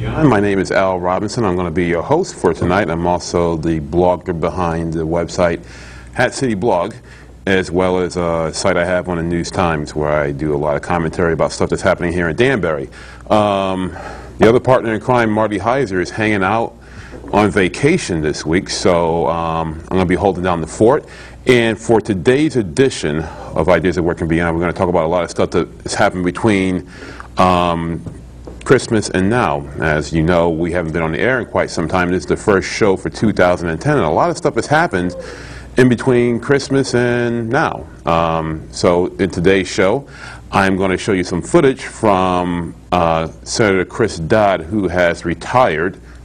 Hi, my name is Al Robinson. I'm going to be your host for tonight. I'm also the blogger behind the website Hat City Blog, as well as a site I have on the News Times where I do a lot of commentary about stuff that's happening here in Danbury. The other partner in crime, Marty Heiser, is hanging out on vacation this week, so I'm going to be holding down the fort. And for today's edition of Ideas at Work and Beyond, we're going to talk about a lot of stuff that has happened between Christmas and now. As you know, we haven't been on the air in quite some time. This is the first show for 2010, and a lot of stuff has happened in between Christmas and now. So in today's show, I'm going to show you some footage from Senator Chris Dodd, who has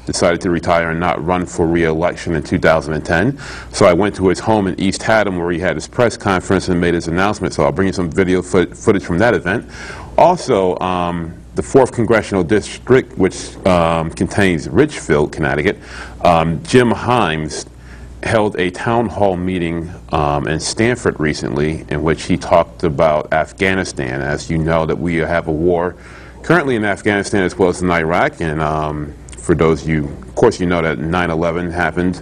decided to retire and not run for re-election in 2010. So I went to his home in East Haddam where he had his press conference and made his announcement. So I'll bring you some video footage from that event. Also, the 4th Congressional District, which contains Ridgefield, Connecticut, Jim Himes held a town hall meeting in Stamford recently in which he talked about Afghanistan. As you know, that we have a war currently in Afghanistan as well as in Iraq, and for those of you, of course, you know that 9/11 happened.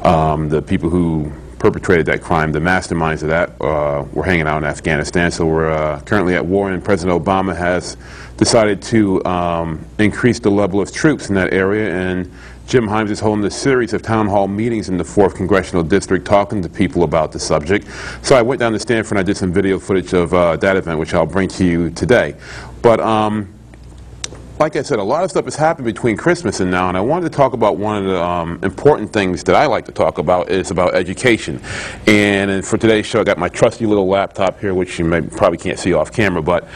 The people who perpetrated that crime, the masterminds of that, were hanging out in Afghanistan. So we're currently at war, and President Obama has decided to increase the level of troops in that area. And Jim Himes is holding a series of town hall meetings in the 4th Congressional District talking to people about the subject. So I went down to Stanford and I did some video footage of that event, which I'll bring to you today. But like I said, a lot of stuff has happened between Christmas and now, and I wanted to talk about one of the important things that I like to talk about is about education. And for today's show, I got my trusty little laptop here, which you probably can't see off camera, but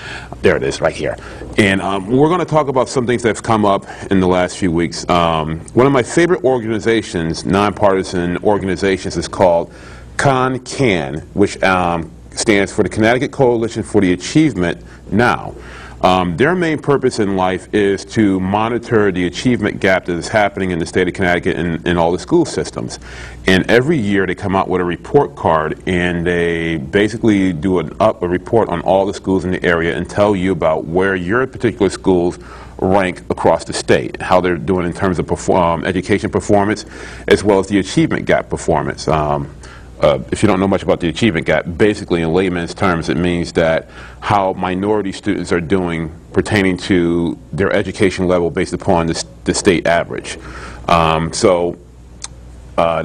there it is right here. And we're going to talk about some things that have come up in the last few weeks. One of my favorite organizations, nonpartisan organizations, is called CONCAN, which stands for the Connecticut Coalition for the Achievement Now. Their main purpose in life is to monitor the achievement gap that is happening in the state of Connecticut in all the school systems. And every year they come out with a report card, and they basically do a report on all the schools in the area and tell you about where your particular schools rank across the state, how they're doing in terms of education performance, as well as the achievement gap performance. If you don't know much about the achievement gap, basically in layman's terms, it means that how minority students are doing pertaining to their education level based upon the state average. They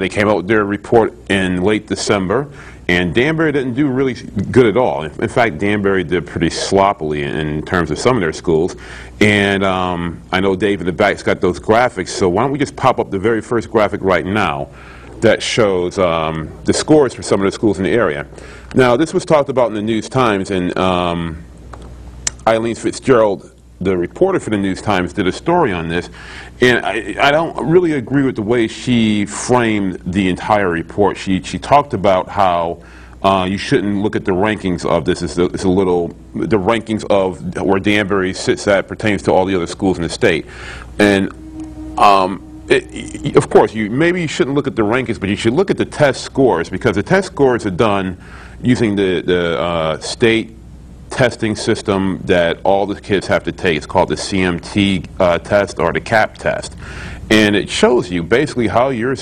came out with their report in late December, and Danbury didn't do really good at all. In fact, Danbury did pretty sloppily in terms of some of their schools. And I know Dave in the back's got those graphics, so why don't we just pop up the very first graphic right now that shows the scores for some of the schools in the area. Now, this was talked about in the News Times, and Eileen Fitzgerald, the reporter for the News Times, did a story on this, and I don't really agree with the way she framed the entire report. She talked about how you shouldn't look at the rankings of this. The rankings of where Danbury sits at pertains to all the other schools in the state. And of course, maybe you shouldn't look at the rankings, but you should look at the test scores, because the test scores are done using the state testing system that all the kids have to take. It's called the CMT test, or the CAP test. And it shows you basically how your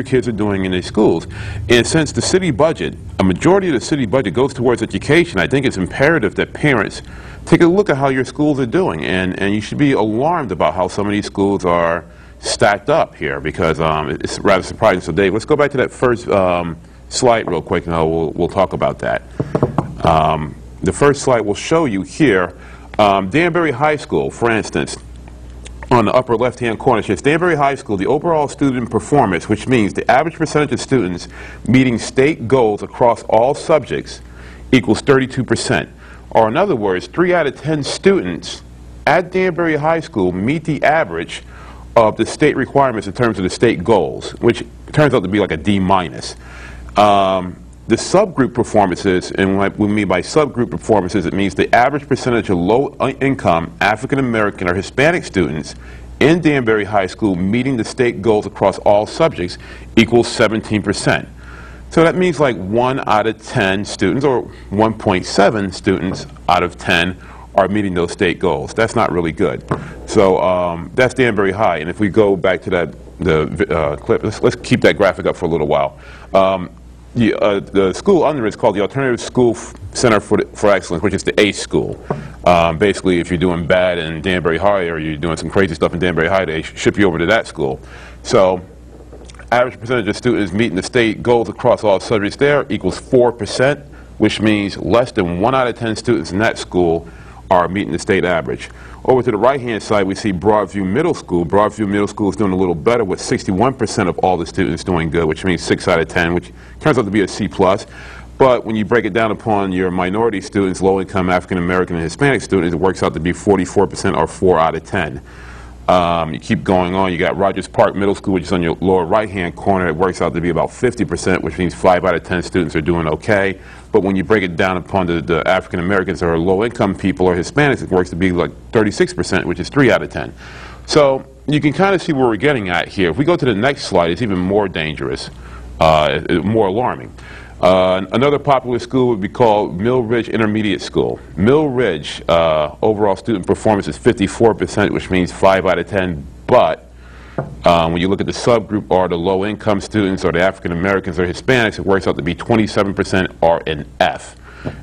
kids are doing in these schools. And since the city budget, a majority of the city budget goes towards education, I think it's imperative that parents take a look at how your schools are doing. And you should be alarmed about how some of these schools are stacked up here, because it's rather surprising. So Dave, let's go back to that first slide real quick, and we'll talk about that. The first slide will show you here Danbury High School, for instance. On the upper left-hand corner, it says Danbury High School, the overall student performance, which means the average percentage of students meeting state goals across all subjects, equals 32%. Or in other words, 3 out of 10 students at Danbury High School meet the average of the state requirements in terms of the state goals, which turns out to be like a D-. The subgroup performances, and what we mean by subgroup performances, it means the average percentage of low-income African-American or Hispanic students in Danbury High School meeting the state goals across all subjects equals 17%. So that means like 1 out of 10 students, or 1.7 students out of 10, are meeting those state goals. That's not really good. So that's Danbury High. And if we go back to that clip, let's keep that graphic up for a little while. The school under it is called the Alternative School Center for Excellence, which is the ACE school. Basically, if you're doing bad in Danbury High or you're doing some crazy stuff in Danbury High, they ship you over to that school. So average percentage of students meeting the state goals across all subjects there equals 4%, which means less than 1 out of 10 students in that school are meeting the state average. Over to the right-hand side, we see Broadview Middle School. Broadview Middle School is doing a little better with 61% of all the students doing good, which means 6 out of 10, which turns out to be a C+. But when you break it down upon your minority students, low-income African-American and Hispanic students, it works out to be 44% or 4 out of 10. You keep going on, you got Rogers Park Middle School, which is on your lower right-hand corner. It works out to be about 50%, which means 5 out of 10 students are doing okay. But when you break it down upon the African Americans or low-income people or Hispanics, it works to be like 36%, which is 3 out of 10. So you can kind of see where we're getting at here. If we go to the next slide, it's even more dangerous, more alarming. Another popular school would be called Mill Ridge Intermediate School. Mill Ridge, overall student performance is 54%, which means 5 out of 10. But when you look at the subgroup or the low-income students or the African Americans or Hispanics, it works out to be 27% or an F.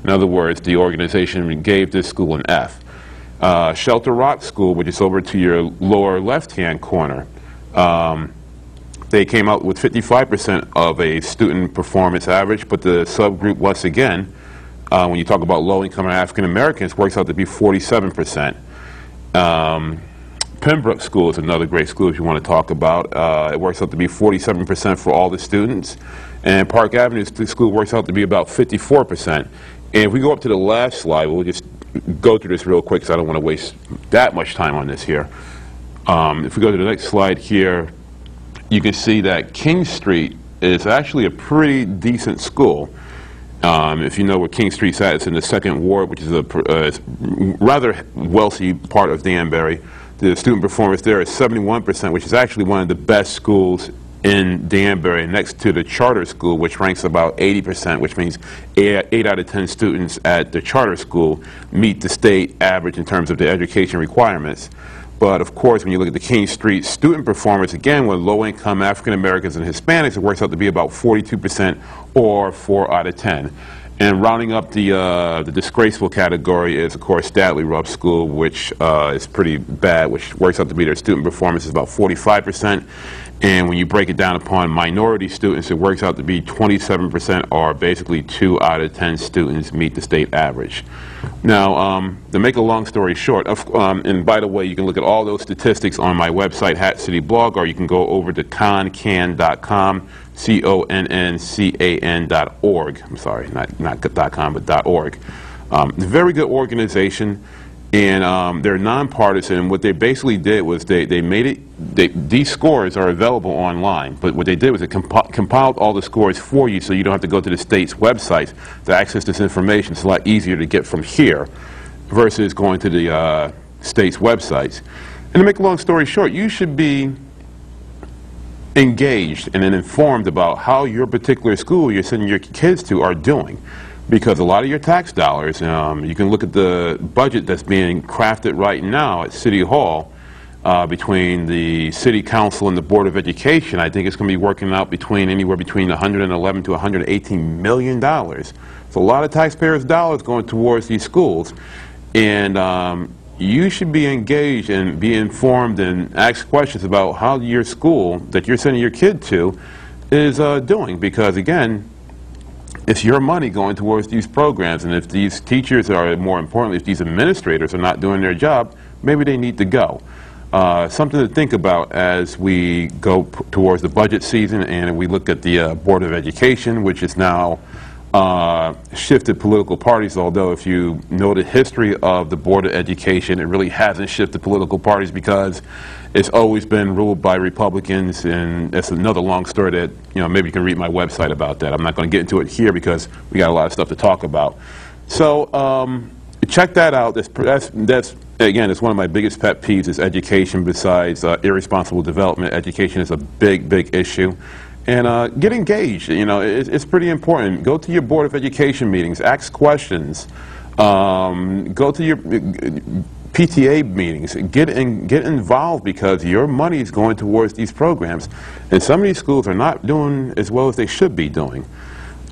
In other words, the organization gave this school an F. Shelter Rock School, which is over to your lower left-hand corner, they came out with 55% of a student performance average, but the subgroup, once again, when you talk about low-income African Americans, works out to be 47%. Pembroke School is another great school if you want to talk about. It works out to be 47% for all the students. And Park Avenue School works out to be about 54%. And if we go up to the last slide, we'll just go through this real quick because I don't want to waste that much time on this here. If we go to the next slide here, you can see that King Street is actually a pretty decent school. If you know where King Street's at, it's in the 2nd Ward, which is a rather wealthy part of Danbury. The student performance there is 71%, which is actually one of the best schools in Danbury, next to the charter school, which ranks about 80%, which means 8 out of 10 students at the charter school meet the state average in terms of the education requirements. But of course, when you look at the King Street student performance, again, with low-income African Americans and Hispanics, it works out to be about 42% or 4 out of 10. And rounding up the disgraceful category is, of course, Statler Rupp School, which is pretty bad, which works out to be their student performance is about 45%. And when you break it down upon minority students, it works out to be 27%, or basically 2 out of 10 students meet the state average. Now, to make a long story short, and by the way, you can look at all those statistics on my website, Hat City Blog, or you can go over to concan.com, CONNCAN.org. I'm sorry, not .com, but .org. It's a very good organization, and they're nonpartisan. What they basically did was they made it, these scores are available online, but what they did was they compiled all the scores for you so you don't have to go to the state's website to access this information. It's a lot easier to get from here versus going to the state's websites. And to make a long story short, you should be engaged and informed about how your particular school you're sending your kids to are doing. Because a lot of your tax dollars, you can look at the budget that's being crafted right now at City Hall between the City Council and the Board of Education. I think it's going to be working out anywhere between $111 to $118 million. It's a lot of taxpayers' dollars going towards these schools. And you should be engaged and be informed and ask questions about how your school that you're sending your kid to is doing. Because, again, it's your money going towards these programs, and if these teachers are, more importantly, if these administrators are not doing their job, maybe they need to go. Something to think about as we go towards the budget season and we look at the Board of Education, which is now shifted political parties, although if you know the history of the Board of Education, it really hasn't shifted political parties because it's always been ruled by Republicans, and that's another long story that, maybe you can read my website about that. I'm not going to get into it here because we got a lot of stuff to talk about. So check that out. That's again, it's one of my biggest pet peeves is education. Besides irresponsible development, education is a big, big issue. And get engaged. It's pretty important. Go to your Board of Education meetings. Ask questions. PTA meetings. Get involved, because your money is going towards these programs, and some of these schools are not doing as well as they should be doing.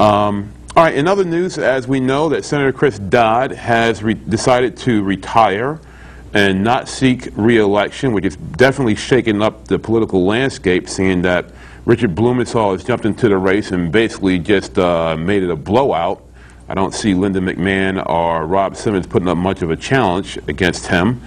All right, in other news, as we know, that Senator Chris Dodd has decided to retire and not seek re-election, which is definitely shaking up the political landscape, seeing that Richard Blumenthal has jumped into the race and basically just made it a blowout. I don't see Linda McMahon or Rob Simmons putting up much of a challenge against him.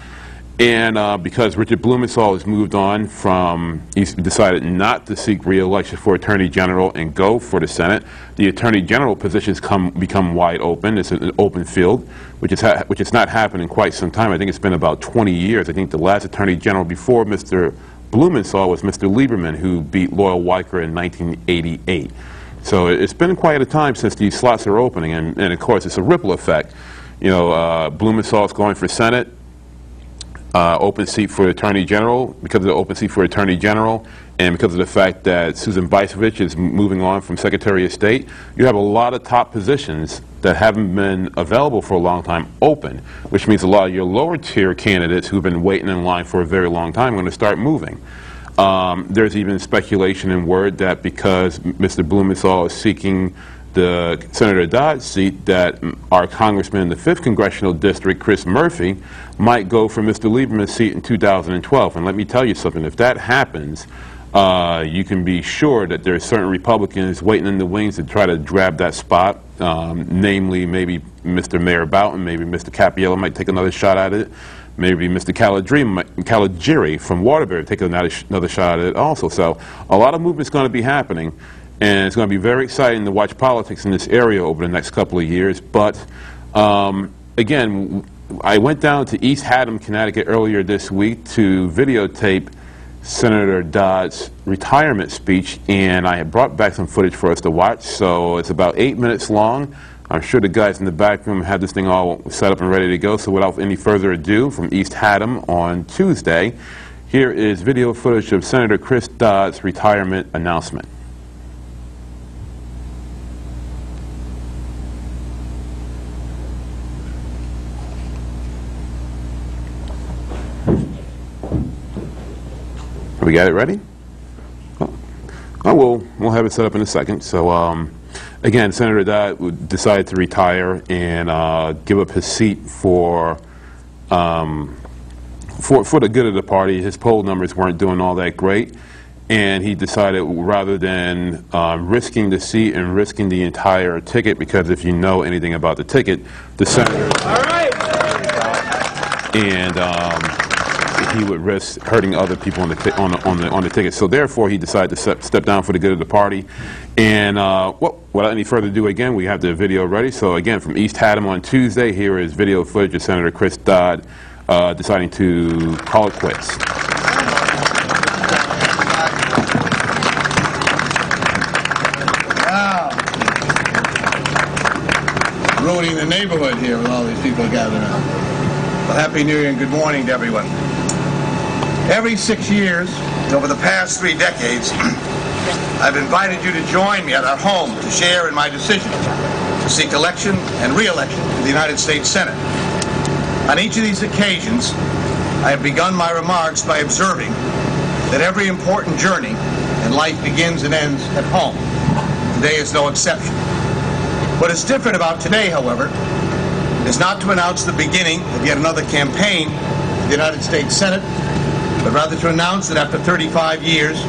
And because Richard Blumenthal has moved on from, he's decided not to seek re-election for Attorney General and go for the Senate, the Attorney General positions become wide open. It's an open field, which has not happened in quite some time. I think it's been about 20 years. I think the last Attorney General before Mr. Blumenthal was Mr. Lieberman, who beat Loyal Weicker in 1988. So it's been quite a time since these slots are opening, and of course it's a ripple effect. You know, Blumenthal's going for Senate, open seat for Attorney General, because of the open seat for Attorney General, and because of the fact that Susan Bicevich is moving on from Secretary of State, you have a lot of top positions that haven't been available for a long time open, which means a lot of your lower tier candidates who've been waiting in line for a very long time are going to start moving. There's even speculation and word that because Mr. Blumenthal is seeking the Senator Dodd seat, that our congressman in the 5th Congressional District, Chris Murphy, might go for Mr. Lieberman's seat in 2012. And let me tell you something, if that happens, you can be sure that there are certain Republicans waiting in the wings to try to grab that spot, namely maybe Mr. Mayor Boughton, maybe Mr. Cappiello might take another shot at it. Maybe Mr. Caligiri from Waterbury take another shot at it also. So a lot of movement's going to be happening, and it's going to be very exciting to watch politics in this area over the next couple of years. But again, I went down to East Haddam, Connecticut earlier this week to videotape Senator Dodd's retirement speech, and I had brought back some footage for us to watch. So it's about 8 minutes long. I'm sure the guys in the back room have this thing all set up and ready to go. So without any further ado, from East Haddam on Tuesday, here is video footage of Senator Chris Dodd's retirement announcement. We got it ready? Oh, we'll have it set up in a second. So again, Senator Dodd decided to retire and give up his seat for the good of the party. His poll numbers weren't doing all that great, and he decided rather than risking the seat and risking the entire ticket, because if you know anything about the ticket, the senator, all right, and he would risk hurting other people on the ticket. So therefore, he decided to step down for the good of the party. And well, without any further ado, again, we have the video ready. So again, from East Haddam on Tuesday, here is video footage of Senator Chris Dodd deciding to call it quits. Wow. Ruining the neighborhood here with all these people gathered around. Well, Happy New Year and good morning to everyone. Every 6 years, over the past 3 decades, I've invited you to join me at our home to share in my decision to seek election and re-election to the United States Senate. On each of these occasions, I have begun my remarks by observing that every important journey in life begins and ends at home. Today is no exception. What is different about today, however, is not to announce the beginning of yet another campaign to the United States Senate, but rather to announce that after 35 years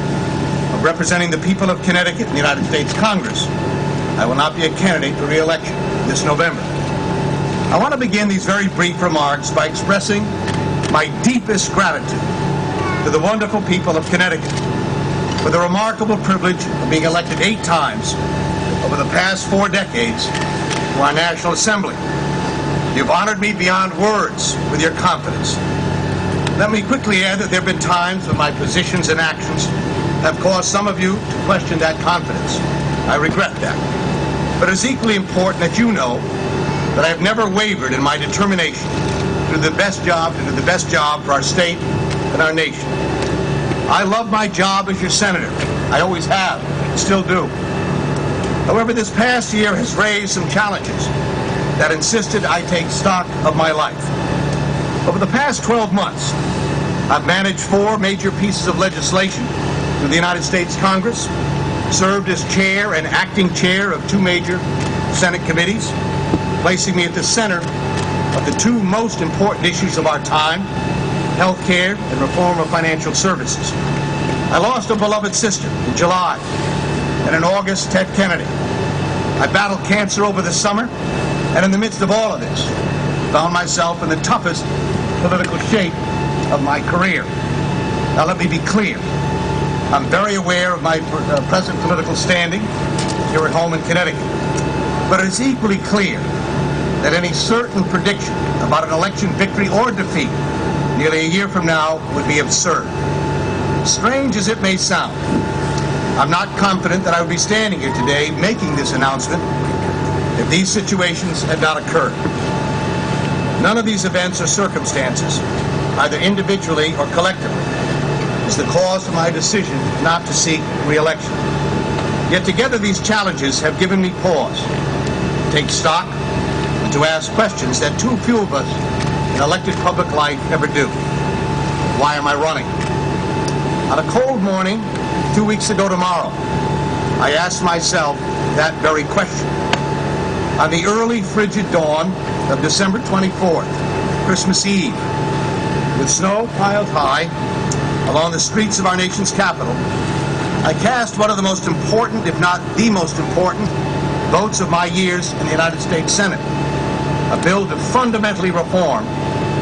of representing the people of Connecticut in the United States Congress, I will not be a candidate for re-election this November. I want to begin these very brief remarks by expressing my deepest gratitude to the wonderful people of Connecticut for the remarkable privilege of being elected 8 times over the past 4 decades to our National Assembly. You've honored me beyond words with your confidence. Let me quickly add that there have been times when my positions and actions have caused some of you to question that confidence. I regret that. But it's equally important that you know that I have never wavered in my determination to do the best job for our state and our nation. I love my job as your senator. I always have, still do. However, this past year has raised some challenges that insisted I take stock of my life. Over the past 12 months, I've managed 4 major pieces of legislation through the United States Congress, served as chair and acting chair of 2 major Senate committees, placing me at the center of the 2 most important issues of our time, health care and reform of financial services. I lost a beloved sister in July, and in August, Ted Kennedy. I battled cancer over the summer, and in the midst of all of this, found myself in the toughest political shape of my career. Now let me be clear. I'm very aware of my present political standing here at home in Connecticut. But it is equally clear that any certain prediction about an election victory or defeat nearly a year from now would be absurd. Strange as it may sound, I'm not confident that I would be standing here today making this announcement if these situations had not occurred. None of these events or circumstances, either individually or collectively, is the cause for my decision not to seek re-election. Yet together these challenges have given me pause to take stock and to ask questions that too few of us in elected public life ever do. Why am I running? On a cold morning, 2 weeks ago tomorrow, I asked myself that very question. On the early frigid dawn of December 24th, Christmas Eve, with snow piled high along the streets of our nation's capital, I cast one of the most important, if not the most important, votes of my years in the United States Senate, a bill to fundamentally reform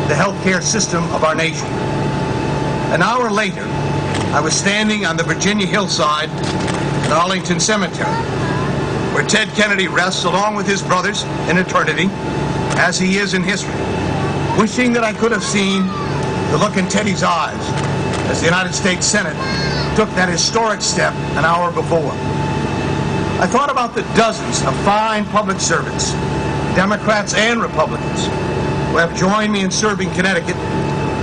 the healthcare system of our nation. An hour later, I was standing on the Virginia hillside at Arlington Cemetery, where Ted Kennedy rests along with his brothers in eternity, as he is in history, wishing that I could have seen the look in Teddy's eyes as the United States Senate took that historic step an hour before. I thought about the dozens of fine public servants, Democrats and Republicans, who have joined me in serving Connecticut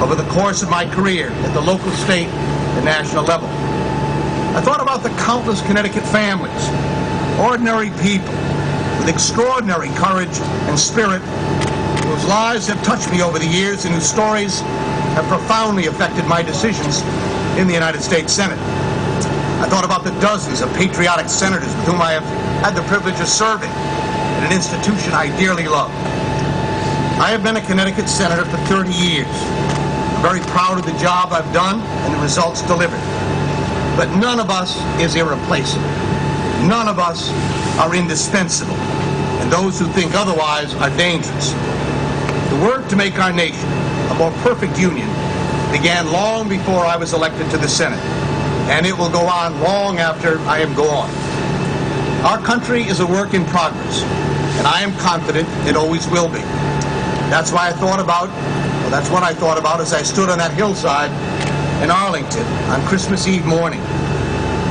over the course of my career at the local, state, and national level. I thought about the countless Connecticut families, ordinary people with extraordinary courage and spirit, whose lives have touched me over the years and whose stories have profoundly affected my decisions in the United States Senate. I thought about the dozens of patriotic senators with whom I have had the privilege of serving in an institution I dearly love. I have been a Connecticut senator for 30 years. I'm very proud of the job I've done and the results delivered. But none of us is irreplaceable. None of us are indispensable. And those who think otherwise are dangerous. The work to make our nation a more perfect union began long before I was elected to the Senate, and it will go on long after I am gone. Our country is a work in progress, and I am confident it always will be. That's what I thought about as I stood on that hillside in Arlington on Christmas Eve morning.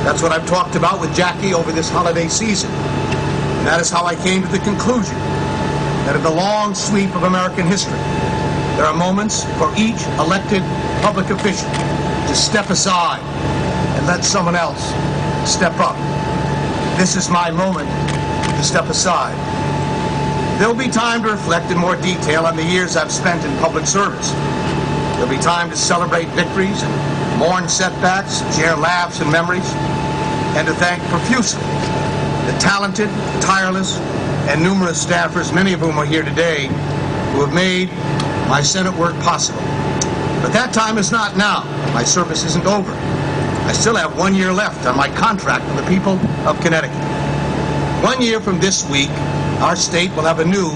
That's what I've talked about with Jackie over this holiday season. And that is how I came to the conclusion that in the long sweep of American history, there are moments for each elected public official to step aside and let someone else step up. This is my moment to step aside. There'll be time to reflect in more detail on the years I've spent in public service. There'll be time to celebrate victories and mourn setbacks, share laughs and memories, and to thank profusely the talented, tireless, and numerous staffers, many of whom are here today, who have made my Senate work possible. But that time is not now. My service isn't over. I still have 1 year left on my contract with the people of Connecticut. 1 year from this week, our state will have a new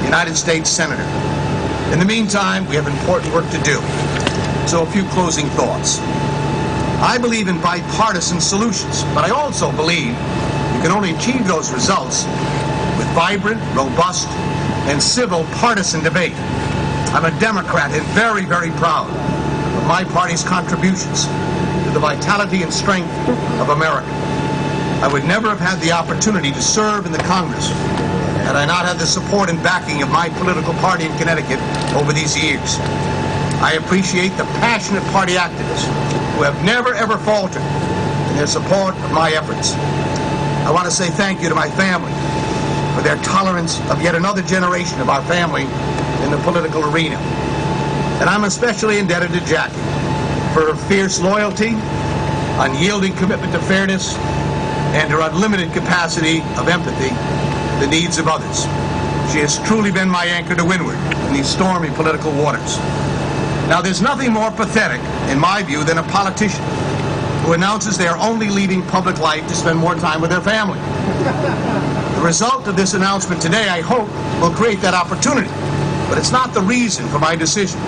United States Senator. In the meantime, we have important work to do. So a few closing thoughts. I believe in bipartisan solutions, but I also believe you can only achieve those results with vibrant, robust, and civil partisan debate. I'm a Democrat and very, very proud of my party's contributions to the vitality and strength of America. I would never have had the opportunity to serve in the Congress had I not had the support and backing of my political party in Connecticut over these years. I appreciate the passionate party activists who have never, ever faltered in their support of my efforts. I want to say thank you to my family for their tolerance of yet another generation of our family in the political arena. And I'm especially indebted to Jackie for her fierce loyalty, unyielding commitment to fairness, and her unlimited capacity of empathy for the needs of others. She has truly been my anchor to windward in these stormy political waters. Now, there's nothing more pathetic, in my view, than a politician who announces they are only leaving public life to spend more time with their family. The result of this announcement today, I hope, will create that opportunity, but it's not the reason for my decision.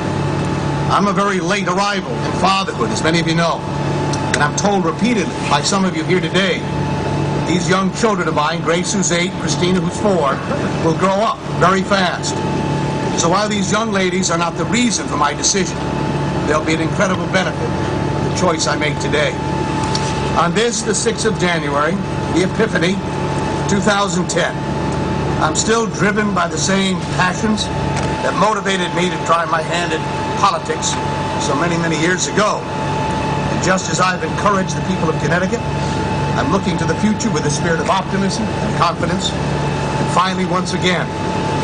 I'm a very late arrival in fatherhood, as many of you know, and I'm told repeatedly by some of you here today, these young children of mine, Grace, who's 8, Christina, who's 4, will grow up very fast. So while these young ladies are not the reason for my decision, they'll be an incredible benefit to the choice I make today. On this, the 6th of January, the Epiphany, 2010, I'm still driven by the same passions that motivated me to try my hand at politics so many, many years ago. And just as I've encouraged the people of Connecticut, I'm looking to the future with a spirit of optimism and confidence. And finally, once again,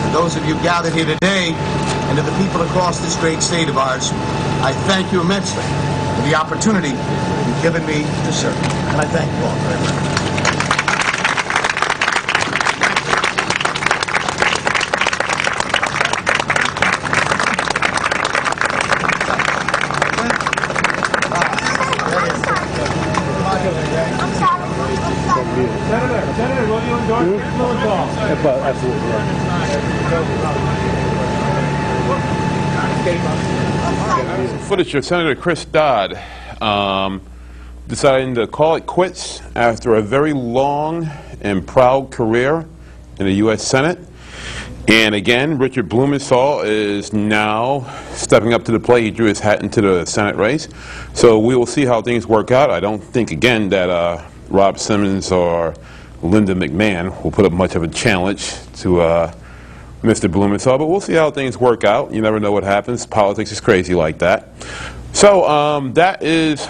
to those of you gathered here today and to the people across this great state of ours, I thank you immensely for the opportunity you've given me to serve. And I thank you all very much. Senator, will you endorse this little call? Absolutely. Footage of Senator Chris Dodd deciding to call it quits after a very long and proud career in the U.S. Senate. And again, Richard Blumenthal is now stepping up to the plate. He drew his hat into the Senate race. So we will see how things work out. I don't think, again, that Rob Simmons or Linda McMahon will put up much of a challenge to Mr. Blumenthal, but we'll see how things work out. You never know what happens. Politics is crazy like that. So that is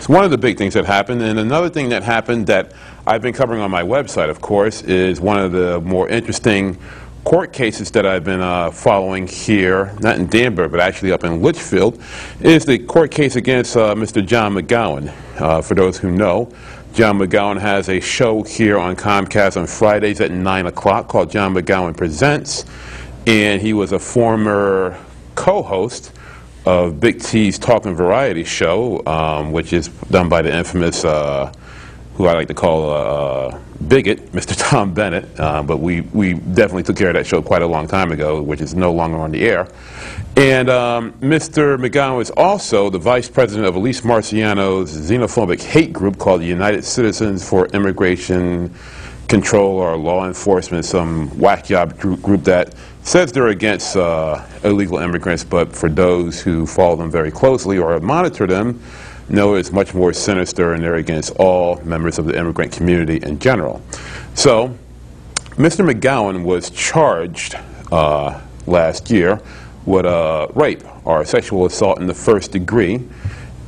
one of the big things that happened. And another thing that happened that I've been covering on my website, of course, is one of the more interesting court cases that I've been following here, not in Danbury, but actually up in Litchfield, is the court case against Mr. John McGowan. For those who know, John McGowan has a show here on Comcast on Fridays at 9 o'clock called John McGowan Presents, and he was a former co-host of Big T's Talking Variety show, which is done by the infamous, who I like to call bigot, Mr. Tom Bennett, but we definitely took care of that show quite a long time ago, which is no longer on the air. And Mr. McGowan was also the vice president of Elise Marciano's xenophobic hate group called the United Citizens for Immigration Control or Law Enforcement, some whack job group that says they're against illegal immigrants, but for those who follow them very closely or monitor them, know it's much more sinister, and they're against all members of the immigrant community in general. So Mr. McGowan was charged last year with rape or sexual assault in the first degree,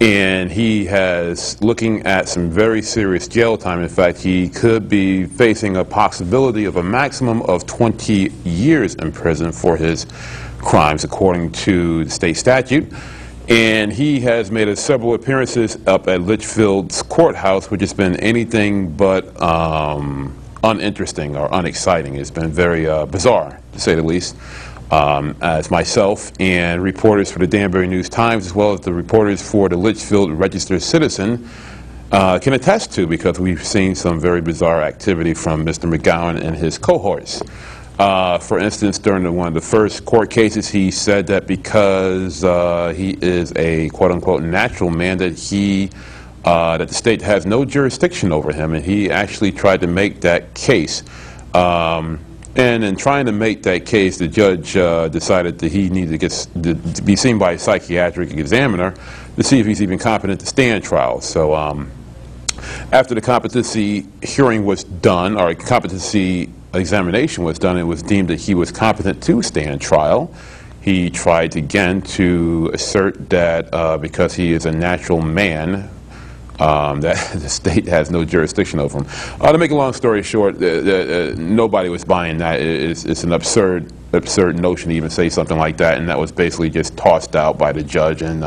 and he has looking at some very serious jail time. In fact, he could be facing a possibility of a maximum of 20 years in prison for his crimes, according to the state statute. And he has made several appearances up at Litchfield's courthouse, which has been anything but uninteresting or unexciting. It's been very bizarre, to say the least, as myself and reporters for the Danbury News-Times, as well as the reporters for the Litchfield Register-Citizen, can attest to, because we've seen some very bizarre activity from Mr. McGowan and his cohorts. For instance, during one of the first court cases, he said that because he is a quote-unquote natural man, that that the state has no jurisdiction over him, and he actually tried to make that case. And in trying to make that case, the judge decided that he needed to be seen by a psychiatric examiner to see if he's even competent to stand trial. So after the competency hearing was done, or competency examination was done, it was deemed that he was competent to stand trial. He tried again to assert that because he is a natural man, that the state has no jurisdiction over them. To make a long story short, nobody was buying that. It's an absurd notion to even say something like that, and that was basically just tossed out by the judge. And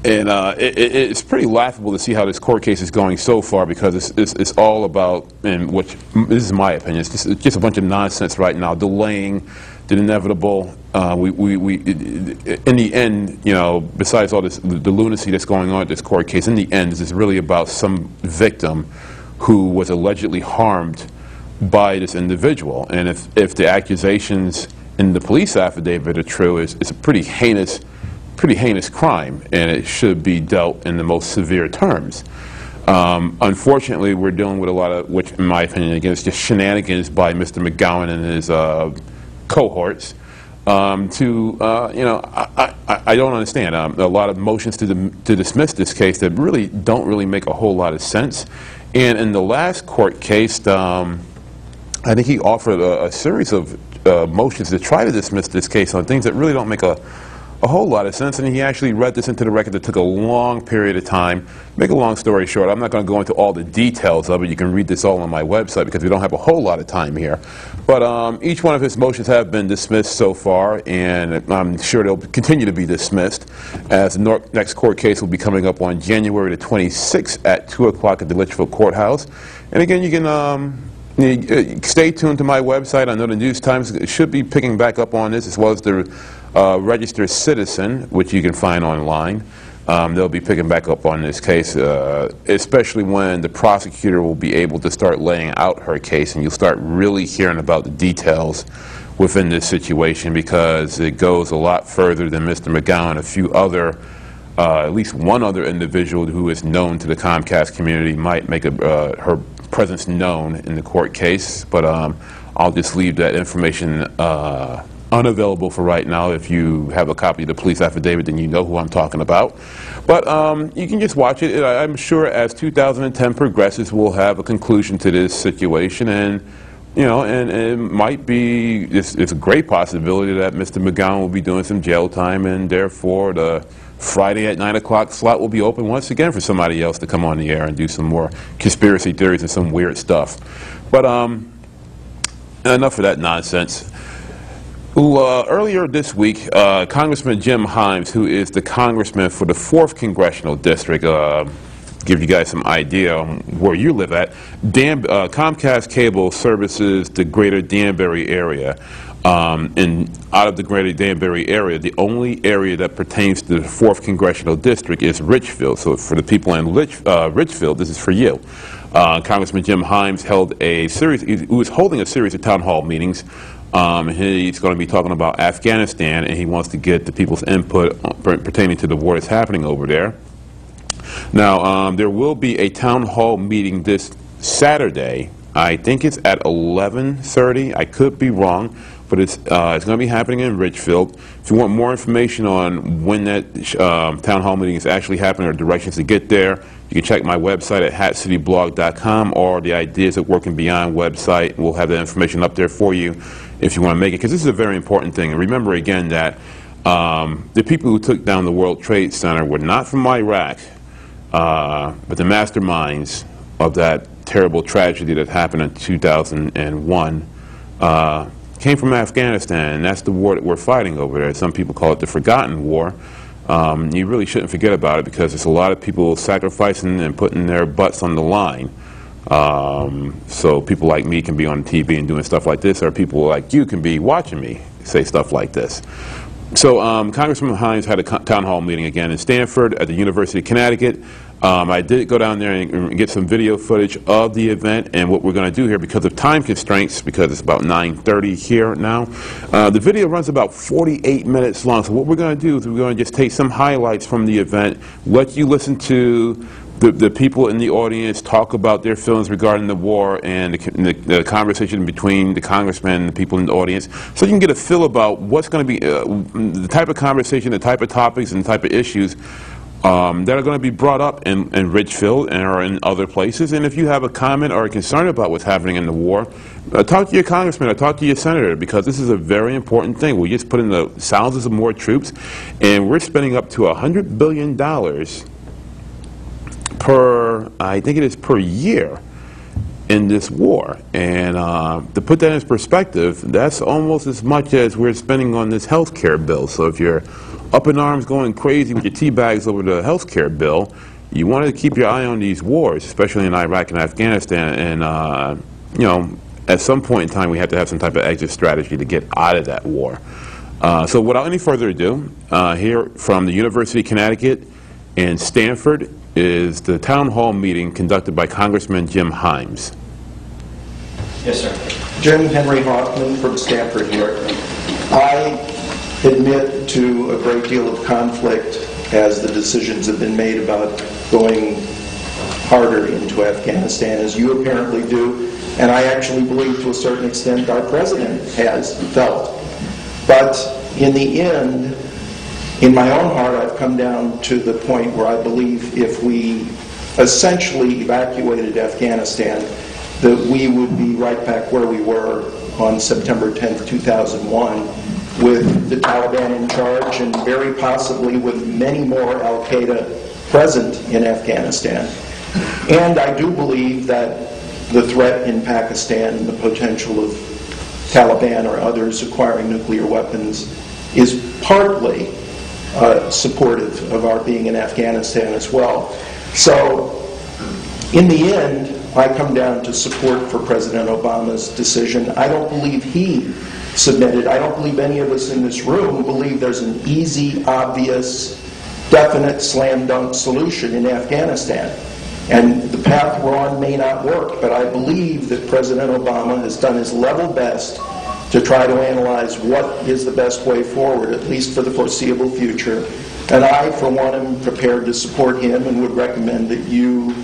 it's pretty laughable to see how this court case is going so far, because it's all about, and which this is my opinion, it's just a bunch of nonsense right now, delaying the inevitable. In the end, you know, besides all this, the lunacy that's going on at this court case, in the end, this is really about some victim who was allegedly harmed by this individual. And if the accusations in the police affidavit are true, it's a pretty heinous crime, and it should be dealt in the most severe terms. Unfortunately, we're dealing with a lot of, which in my opinion, again, it's just shenanigans by Mr. McGowan and his cohorts. You know, I don't understand. A lot of motions to dismiss this case that really don't make a whole lot of sense. And in the last court case, I think he offered a series of motions to try to dismiss this case on things that really don't make a whole lot of sense, and he actually read this into the record. That took a long period of time. Make a long story short, I'm not going to go into all the details of it. You can read this all on my website, because we don't have a whole lot of time here. But each one of his motions have been dismissed so far, and I'm sure they'll continue to be dismissed, as the next court case will be coming up on January the 26th at 2 o'clock at the Litchfield Courthouse. And again, you can stay tuned to my website. I know the News Times should be picking back up on this, as well as the Registered Citizen, which you can find online. They'll be picking back up on this case, especially when the prosecutor will be able to start laying out her case, and you'll start really hearing about the details within this situation, because it goes a lot further than Mr. McGowan. A few other, at least one other individual who is known to the Comcast community might make her presence known in the court case, but I'll just leave that information unavailable for right now. If you have a copy of the police affidavit, then you know who I'm talking about. But you can just watch it. I'm sure as 2010 progresses, we'll have a conclusion to this situation, and you know, and it might be, it's a great possibility that Mr. McGowan will be doing some jail time, and therefore the Friday at 9 o'clock slot will be open once again for somebody else to come on the air and do some more conspiracy theories and some weird stuff. But enough of that nonsense. Earlier this week, Congressman Jim Himes, who is the congressman for the 4th Congressional District, give you guys some idea on where you live at, Comcast Cable services the greater Danbury area. And out of the greater Danbury area, the only area that pertains to the 4th Congressional District is Richfield. So for the people in Richfield, this is for you. Congressman Jim Himes was holding a series of town hall meetings. He's going to be talking about Afghanistan, and he wants to get the people's input pertaining to the war that's happening over there. Now, there will be a town hall meeting this Saturday. I think it's at 11:30. I could be wrong, but it's going to be happening in Richfield. If you want more information on when that town hall meeting is actually happening or directions to get there, you can check my website at hatcityblog.com or the Ideas of Working Beyond website. We'll have that information up there for you if you want to make it, because this is a very important thing. And remember again that the people who took down the World Trade Center were not from Iraq, but the masterminds of that terrible tragedy that happened in 2001 came from Afghanistan, and that's the war that we're fighting over there. Some people call it the Forgotten War. You really shouldn't forget about it, because there's a lot of people sacrificing and putting their butts on the line. So people like me can be on TV and doing stuff like this, or people like you can be watching me say stuff like this. So Congressman Himes had a town hall meeting again in Stanford at the University of Connecticut. I did go down there and get some video footage of the event, and what we're going to do here, because of time constraints, because it's about 9:30 here now, the video runs about 48 minutes long. So what we're going to do is we're going to just take some highlights from the event, let you listen to the people in the audience talk about their feelings regarding the war, and the conversation between the congressman and the people in the audience, so you can get a feel about what's going to be the type of conversation, the type of topics, and the type of issues that are going to be brought up in Richfield and or in other places. And if you have a comment or a concern about what's happening in the war, talk to your congressman or talk to your senator, because this is a very important thing. We just put in the thousands of more troops, and we're spending up to $100 billion I think it is per year in this war. And to put that in perspective, that's almost as much as we're spending on this health care bill. So if you're up in arms going crazy with your tea bags over the health care bill, you want to keep your eye on these wars, especially in Iraq and Afghanistan. And, you know, at some point in time, we have to have some type of exit strategy to get out of that war. So without any further ado, here from the University of Connecticut in Stamford is the town hall meeting conducted by Congressman Jim Himes. Yes, sir. Jim Henry Hoffman from Stamford here. I admit to a great deal of conflict as the decisions have been made about going harder into Afghanistan, as you apparently do, and I actually believe to a certain extent our president has felt. But in the end, in my own heart, I've come down to the point where I believe if we essentially evacuated Afghanistan, that we would be right back where we were on September 10th, 2001, with the Taliban in charge and very possibly with many more al-Qaeda present in Afghanistan. And I do believe that the threat in Pakistan and the potential of Taliban or others acquiring nuclear weapons is partly supportive of our being in Afghanistan as well. So, in the end, I come down to support for President Obama's decision. I don't believe he submitted, I don't believe any of us in this room believe there's an easy, obvious, definite slam dunk solution in Afghanistan. And the path we're on may not work, but I believe that President Obama has done his level best to try to analyze what is the best way forward, at least for the foreseeable future. And I, for one, am prepared to support him and would recommend that you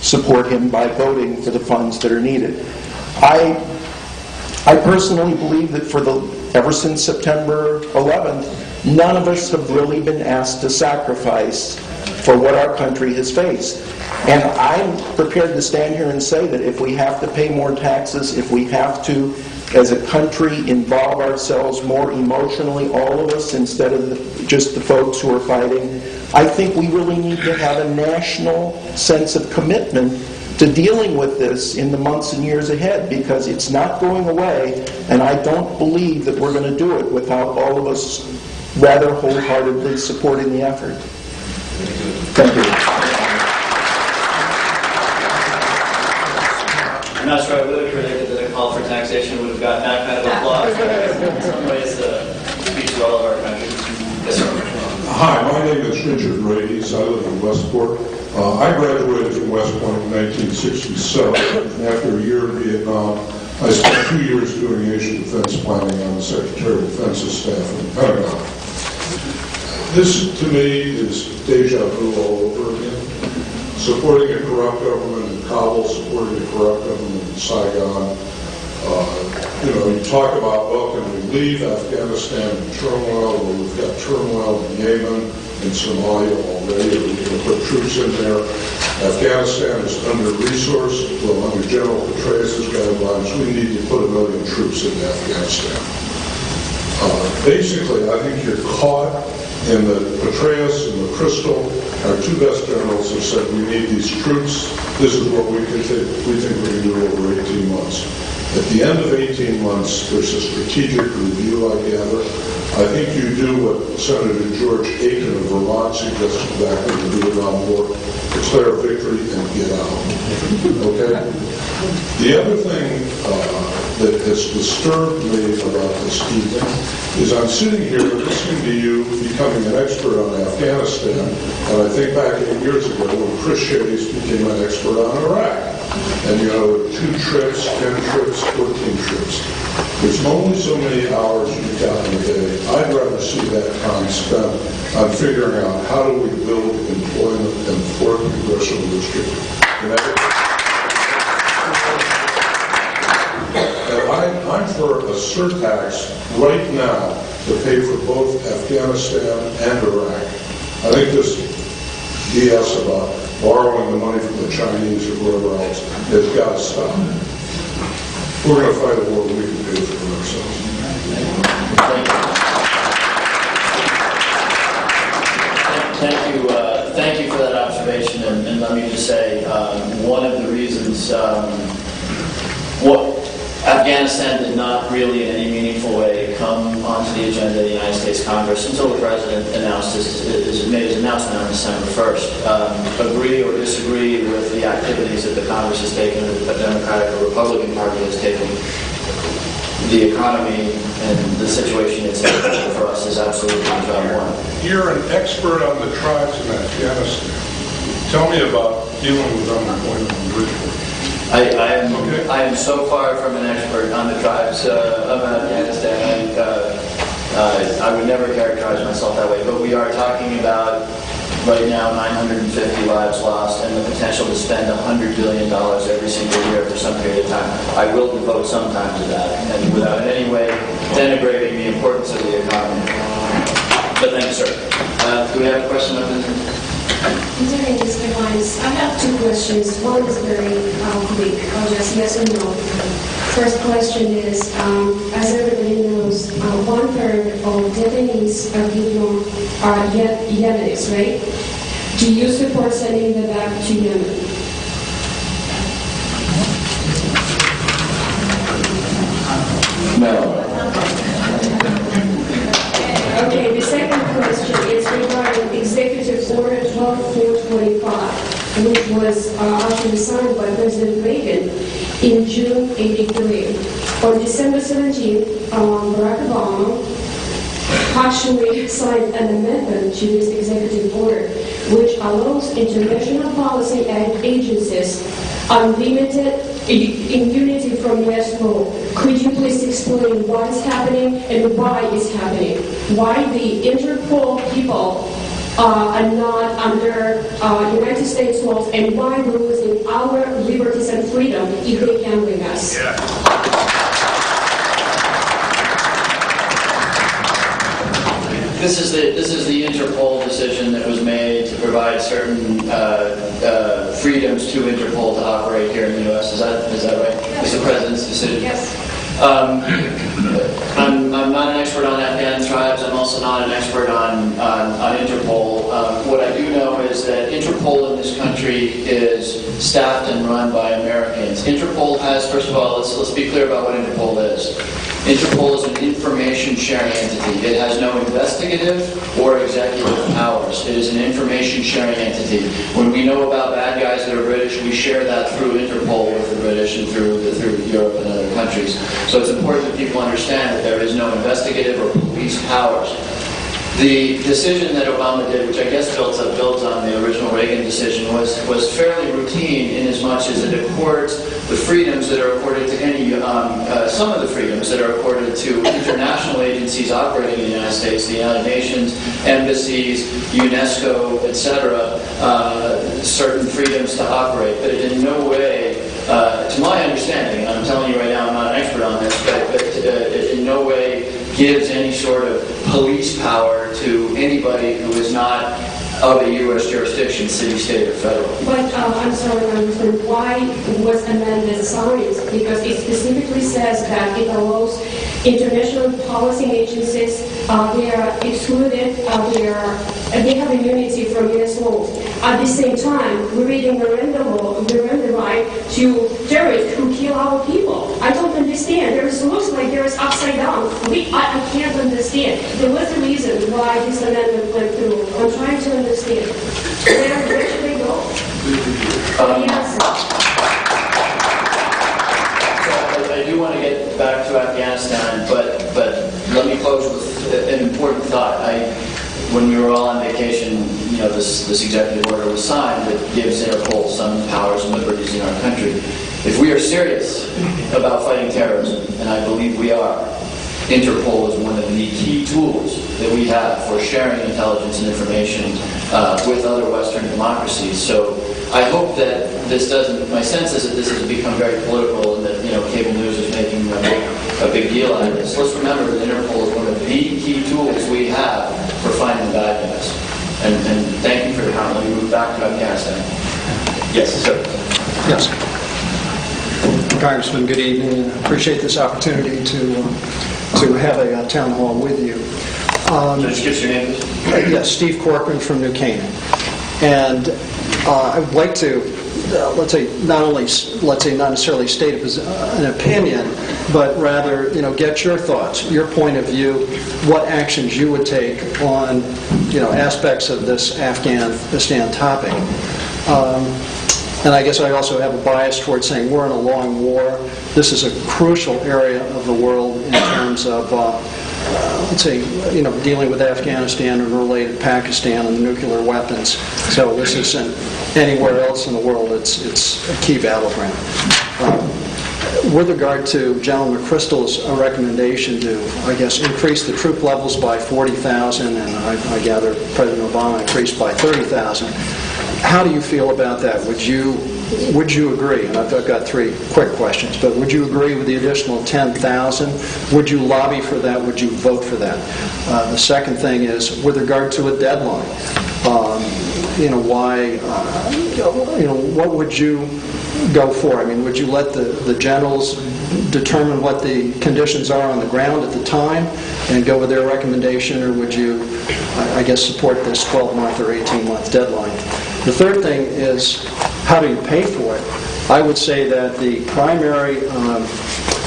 support him by voting for the funds that are needed. I personally believe that ever since September 11th, none of us have really been asked to sacrifice for what our country has faced. And I'm prepared to stand here and say that if we have to pay more taxes, if we have to, as a country, involve ourselves more emotionally, all of us, instead of just the folks who are fighting, I think we really need to have a national sense of commitment to dealing with this in the months and years ahead, because it's not going away, and I don't believe that we're going to do it without all of us rather wholeheartedly supporting the effort. Thank you. I'm not sure I would have predicted that a call for taxation would have gotten that kind of applause. In some ways, speaks to all of our countries. Yes, sir. Hi, my name is Richard Rades. I live in Westport. I graduated from West Point in 1967. After a year in Vietnam, I spent 2 years doing Asian defense planning on the Secretary of Defense's staff in the Pentagon. This, to me, is deja vu all over again. Supporting a corrupt government in Kabul, supporting a corrupt government in Saigon. You talk about, well, can we leave Afghanistan in turmoil? Well, we've got turmoil in Yemen, in Somalia already. Are we going to put troops in there? Afghanistan is under-resourced. Well, under General Petraeus' guidelines, we need to put 1 million troops in Afghanistan. Basically, I think you're caught in the Petraeus and the Crystal. Our two best generals have said we need these troops. This is what we think we can do over 18 months. At the end of 18 months, there's a strategic review, I gather. I think you do what Senator George Aiken of Vermont suggested back in the Vietnam War: declare victory and get out. Okay? The other thing that has disturbed me about this evening is I'm sitting here listening to you becoming an expert on Afghanistan, and I think back 8 years ago when Chris Shays became an expert on Iraq. And 2 trips, 10 trips, 14 trips. There's only so many hours you've got in a day. I'd rather see that time spent on figuring out how do we build employment in the 4th Congressional District. And I'm for a surtax right now to pay for both Afghanistan and Iraq. I think this BS about borrowing the money from the Chinese or whoever else has got to stop. We're going to fight a war we can pay for ourselves. Thank you for that observation, and let me just say, one of the reasons Afghanistan did not really in any meaningful way come onto the agenda of the United States Congress until the President made his announcement on December 1st. Agree or disagree with the activities that the Congress has taken, the Democratic or Republican Party has taken, the economy and the situation it's in for us is absolutely job one. You're an expert on the tribes in Afghanistan. Tell me about dealing with unemployment in Bridgeport. I am so far from an expert on the tribes of Afghanistan. I would never characterize myself that way, but we are talking about right now 950 lives lost and the potential to spend $100 billion every single year for some period of time. I will devote some time to that, and without in any way denigrating the importance of the economy. But thank you, sir. Do we have a question up there? Mr. Hines, I have two questions. One is very quick, just yes or no. First question is, as everybody knows, 1/3 of detainees people are Yemenis, right? Do you support sending them back to Yemen? No. Okay, the second question is regarding Executive Order 12425, which was actually signed by President Reagan in June '83. On December 17th, Barack Obama actually signed an amendment to this executive order, which allows international policy agencies unlimited immunity from U.S. law. Could you please explain what is happening and why it's happening? Why the Interpol people are not under United States laws, and why we're losing our liberties and freedom if they can bring us? This is the Interpol decision that was made to provide certain freedoms to Interpol to operate here in the U.S. Is that right? It's the President's decision. Yes. I'm not an expert on Afghan tribes. I'm also not an expert on Interpol. What I do know is that Interpol in this country is staffed and run by Americans. Interpol has, first of all, let's be clear about what Interpol is. Interpol is an information-sharing entity. It has no investigative or executive powers. It is an information-sharing entity. When we know about bad guys that are British, we share that through Interpol with the British and through Europe and other countries. So it's important that people understand that there is no investigative or police powers. The decision that Obama did, which I guess builds on the original Reagan decision, was fairly routine in as much as it accords the freedoms that are accorded to any, some of the freedoms that are accorded to international agencies operating in the United States, the United Nations, embassies, UNESCO, etc., certain freedoms to operate. But it in no way, to my understanding, and I'm telling you right now I'm not an expert on this, but it in no way gives any sort of police power to anybody who is not of a U.S. jurisdiction, city, state, or federal. But I'm sorry, why was amended signed? Because it specifically says that it allows international policy agencies, they are excluded, they have immunity from U.S. laws. At the same time, we're reading Miranda law, Miranda right to terrorists who kill our people. I don't understand. It looks like there is upside down. I can't understand. There was a reason why this amendment went through. I'm trying to understand. Where should they go? Yes. I do want to get back to Afghanistan, but let me close with an important thought. When we were all on vacation, this executive order was signed that gives Interpol some powers and liberties in our country. If we are serious about fighting terrorism, and I believe we are, Interpol is one of the key tools that we have for sharing intelligence and information with other Western democracies. So I hope that this doesn't, my sense is that this has become very political and that, cable news is making a big deal out of this. Let's remember that Interpol is one of the key tools we have for finding the bad guys. And thank you for your comment. Let me move back to Afghanistan. Yes, sir. Yes. Congressman, good evening. I appreciate this opportunity to have a town hall with you. Just give your name, please. Yes, Steve Corcoran from New Canaan. And I would like to, let's say not necessarily state an opinion, but rather, get your thoughts, your point of view, what actions you would take on, aspects of this Afghanistan topic. And I guess I also have a bias towards saying we're in a long war. This is a crucial area of the world in terms of, let's say, dealing with Afghanistan and related Pakistan and the nuclear weapons. So this isn't anywhere else in the world. It's a key battleground. With regard to General McChrystal's recommendation to, I guess, increase the troop levels by 40,000, and I gather President Obama increased by 30,000, how do you feel about that? Would you agree? And I've got three quick questions, but would you agree with the additional 10,000? Would you lobby for that? Would you vote for that? The second thing is with regard to a deadline. What would you go for? I mean, would you let the generals determine what the conditions are on the ground at the time and go with their recommendation, or would you, I guess, support this 12-month or 18-month deadline? The third thing is, how do you pay for it? I would say that the primary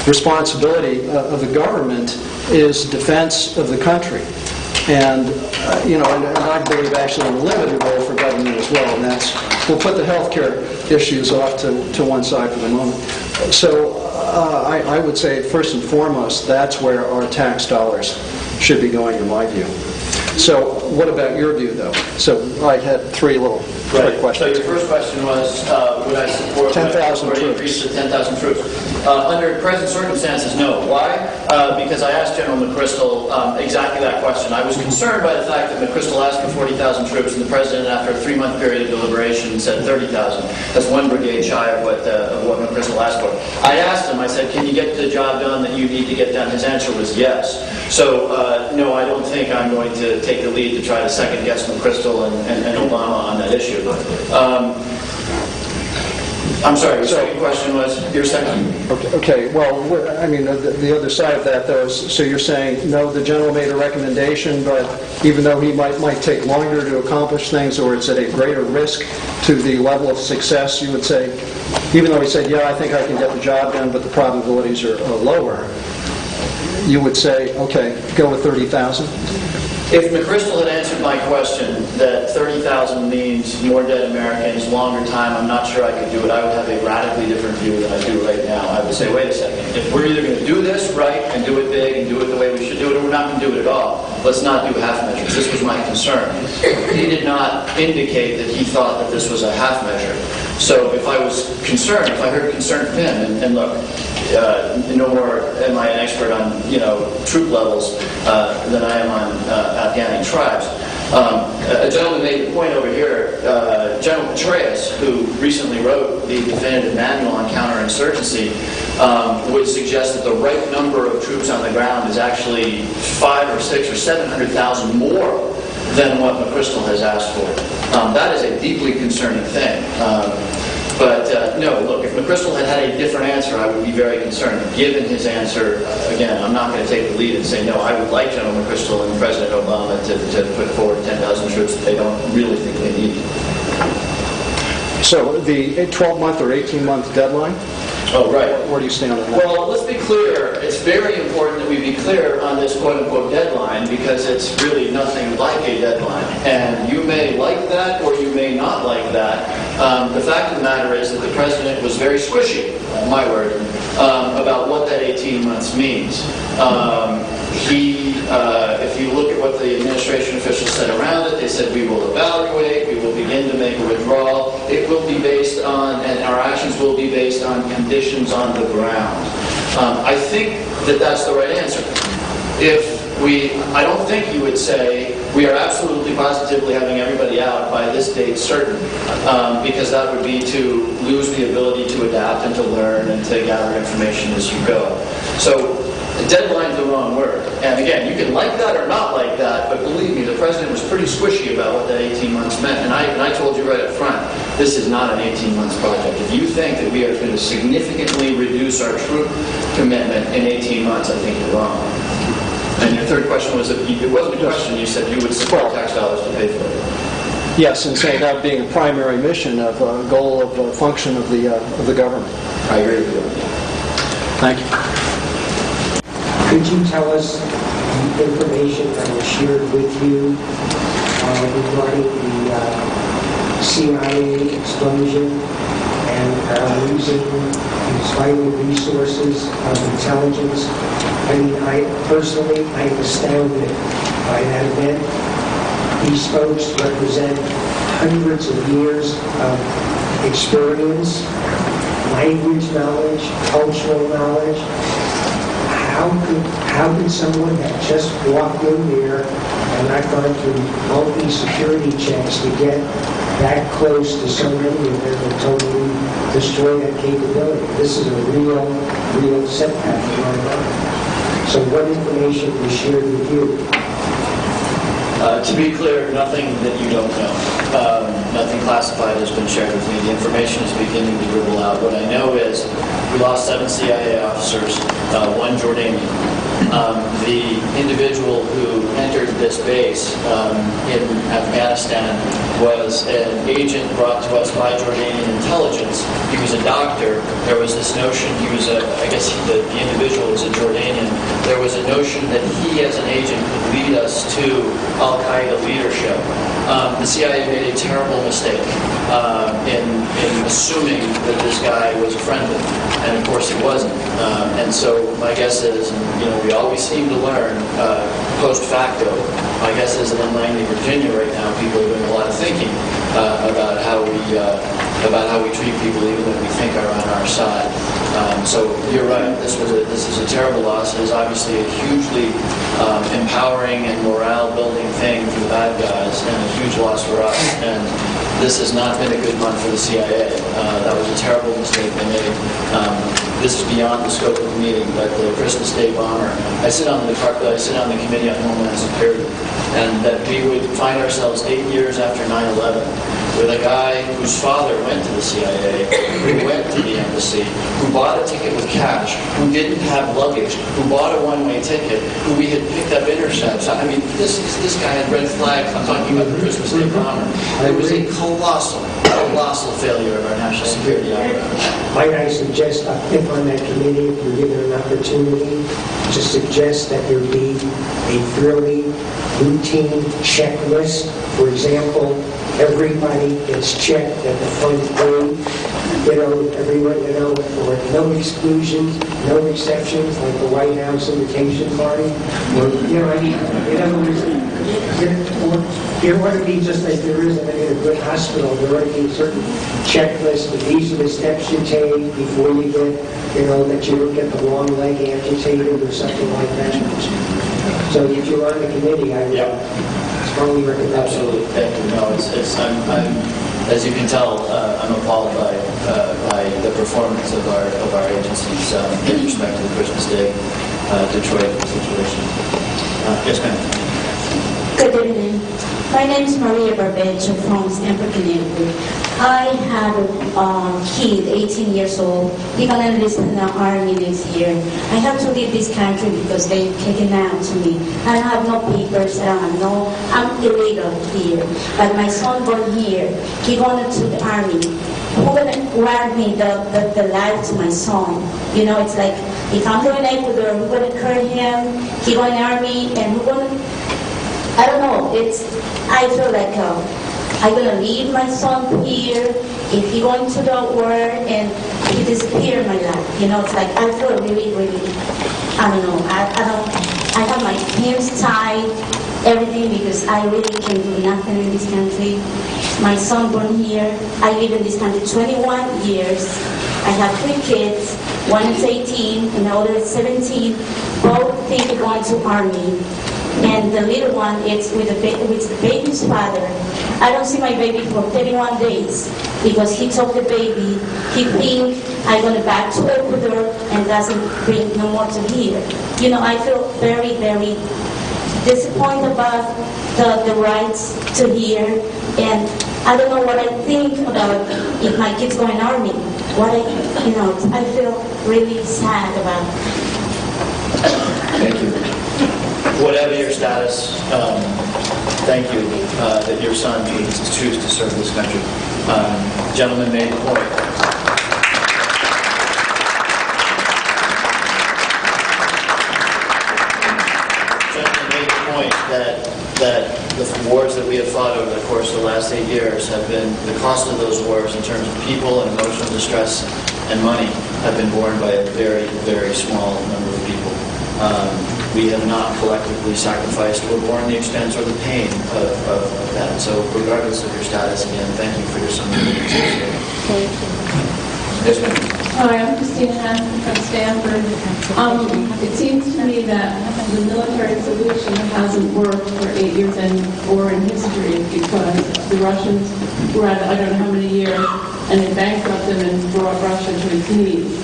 responsibility of the government is defense of the country. And, and I believe actually in a limited role for government as well, and that's, we'll put the healthcare issues off to one side for the moment. So I would say, first and foremost, that's where our tax dollars should be going, in my view. So what about your view, though? So I had three little quick questions. So your first question was, would I support 10,000 troops? Increase to 10,000 troops? Under present circumstances, no. Why? Because I asked General McChrystal exactly that question. I was concerned by the fact that McChrystal asked for 40,000 troops, and the President, after a 3-month period of deliberation, said 30,000. That's one brigade shy of what McChrystal asked for. I asked him, I said, can you get the job done that you need to get done? His answer was yes. So, no, I don't think I'm going to take the lead to try to second-guess McChrystal and Obama on that issue. I'm sorry, your second question was? Your second? Okay, well, I mean, the other side of that, though, is, so you're saying, no, the general made a recommendation, but even though he might take longer to accomplish things, or it's at a greater risk to the level of success, you would say, even though he said, yeah, I think I can get the job done, but the probabilities are lower, you would say, okay, go with 30,000? If McChrystal had answered my question that 30,000 means more dead Americans, longer time, I'm not sure I could do it. I would have a radically different view than I do right now. I would say, wait a second, if we're either going to do this right and do it big and do it the way we should do it, or we're not going to do it at all, let's not do half measures. This was my concern. He did not indicate that he thought that this was a half measure. So if I was concerned, if I heard concern from him, and look, no more am I an expert on, troop levels than I am on Afghani tribes. A gentleman made the point over here, General Petraeus, who recently wrote the definitive manual on counterinsurgency, would suggest that the right number of troops on the ground is actually 5 or 6 or 700,000 more than what McChrystal has asked for. That is a deeply concerning thing. But no, look, if McChrystal had had a different answer, I would be very concerned. Given his answer, again, I'm not going to take the lead and say, no, I would like General McChrystal and President Obama to put forward 10,000 troops that they don't really think they need. So the 12-month or 18-month deadline? Oh, right. Where do you stand on that? Well, let's be clear. It's very important that we be clear on this quote-unquote deadline, because it's really nothing like a deadline. And you may like that or you may not like that. The fact of the matter is that the President was very squishy, my word, about what that 18 months means. If you look at what the administration officials said around it, they said we will evaluate, we will begin to make a withdrawal. It will be based on, and our actions will be based on conditions on the ground. I think that that's the right answer. I don't think you would say we are absolutely positively having everybody out by this date certain, because that would be to lose the ability to adapt and to learn and to gather information as you go. So the deadline's the wrong word. And again, you can like that or not like that, but believe me, the President was pretty squishy about what that 18 months meant. And I told you right up front, this is not an 18 months project. If you think that we are going to significantly reduce our troop commitment in 18 months, I think you're wrong. And your third question was, it wasn't a question, you said you would support tax dollars to pay for it. Yes, and say that being a primary mission of a goal of a function of the government. I agree with you. Thank you. Could you tell us the information that was shared with you regarding the CIA explosion and using these vital resources of intelligence? I mean, I am astounded by that event. These folks represent hundreds of years of experience, language knowledge, cultural knowledge. How could someone have just walked in there and not gone through multi-security checks to get that close to so many of them and totally destroy that capability? This is a real setback in my mind. So what information was shared with you? To be clear, nothing that you don't know. Nothing classified has been shared with me. The information is beginning to dribble out. What I know is we lost 7 CIA officers, 1 Jordanian. The individual who entered this base in Afghanistan was an agent brought to us by Jordanian intelligence. He was a doctor. There was this notion, the individual was a Jordanian. There was a notion that he as an agent could lead us to Al-Qaeda leadership. The CIA made a terrible mistake in assuming that this guy was a friend of them. And of course he wasn't. And so my guess is, we always seem to learn post facto. My guess is that in Langley, Virginia right now, people are doing a lot of thinking about how we treat people even that we think are on our side. So you're right. This is a terrible loss. It is obviously a hugely empowering and morale-building thing for the bad guys, and a huge loss for us. And this has not been a good month for the CIA. That was a terrible mistake they made. This is beyond the scope of the meeting, but the Christmas Day bomber. I sit on the Committee on Homeland Security, and that we would find ourselves 8 years after 9/11 with a guy whose father went to the CIA, who went to the embassy, who bought a ticket with cash, who didn't have luggage, who bought a one-way ticket, who we had picked up intercepts. I mean, this guy had red flags. I'm talking about the Christmas Day bomber. It was a colossal failure of our national security apparatus. Might I suggest, if on that committee, if you're given an opportunity, to suggest that there be a fairly routine checklist. For example, everybody gets checked at the front door. Everyone, for no exclusions, no exceptions, like the White House invitation party. Or, in other words, there ought to be, just like there is in a good hospital, there ought to be a certain checklist that these are the steps you take before you get, that you don't get the wrong leg amputated or something like that. So if you're on the committee, I would strongly recommend. Absolutely, thank you. No, I'm as you can tell, I'm appalled by the performance of our agencies with respect to the Christmas Day Detroit situation. Yes, ma'am. Good evening. My name is Maria Barbecho from Stamford, Connecticut. I have a kid, 18 years old. He's going to enlist in the Army next year. I have to leave this country because they taken out to me. I have no papers. I'm illegal here. But my son born here. He going to the Army. Who gonna grant me the life to my son? It's like if I'm going to Ecuador, who's going to curse him? He going to the Army, and who's going to? I don't know. I feel like I'm going to leave my son here. If he going to the war and he disappear in my life, it's like I feel really, I don't know. I have my hands tied, everything, because I really can do nothing in this country. My son born here. I live in this country 21 years. I have 3 kids. One is 18 and the other is 17. Both think they're going to Army. And the little one is with the baby's father. I don't see my baby for 31 days because he took the baby. He think I'm going back to Ecuador and doesn't bring no more to here. I feel very, very disappointed about the rights to here, and I don't know what I think about if my kids go in Army. I feel really sad about it. Thank you. Whatever your status, thank you that your son would choose to serve this country. Gentleman made the point. That the wars that we have fought over the course of the last 8 years have been, the cost of those wars in terms of people and emotional distress and money have been borne by a very, very small number of people. We have not collectively sacrificed or borne the expense or the pain of that. So regardless of your status, again, thank you for your son. Yes, ma'am. Hi, I'm Christina Hansen from Stanford. It seems to me that the military solution hasn't worked for 8 years or in history because the Russians were at I don't know how many years, and they bankrupted and brought Russia to its knees.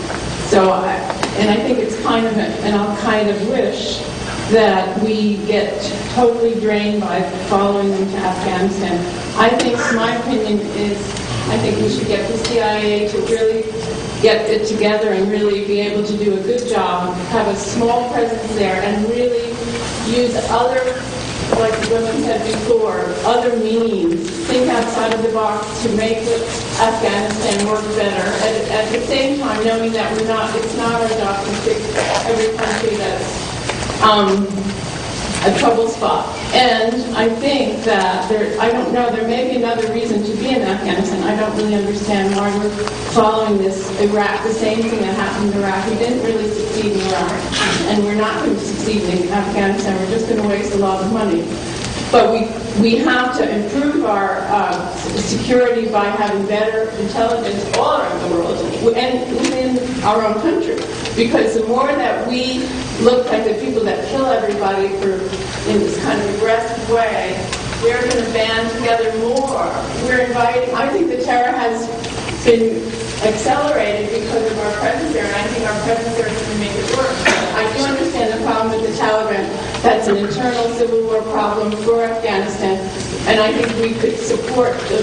So, I think it's kind of, and I'll kind of wish that we get totally drained by following them to Afghanistan. I think, my opinion is, I think we should get the CIA to really get it together and really be able to do a good job, have a small presence there, and really use other, like the women said before, other means, think outside of the box to make Afghanistan work better. At the same time, knowing that it's not our job to fix every country that's a trouble spot. And I think that I don't know, there may be another reason to be in Afghanistan. I don't really understand why we're following this Iraq, the same thing that happened in Iraq. We didn't really succeed in Iraq, and we're not going to succeed in Afghanistan. We're just going to waste a lot of money. But we have to improve our security by having better intelligence all around the world and within our own country. Because the more that we look like the people that kill everybody in this kind of aggressive way, we're going to band together more. We're inviting, I think the terror has been accelerated because of our presence there, and I think our presence there is going to make it worse. I do understand the problem with the Taliban. That's an internal civil war problem for Afghanistan, and I think we could support the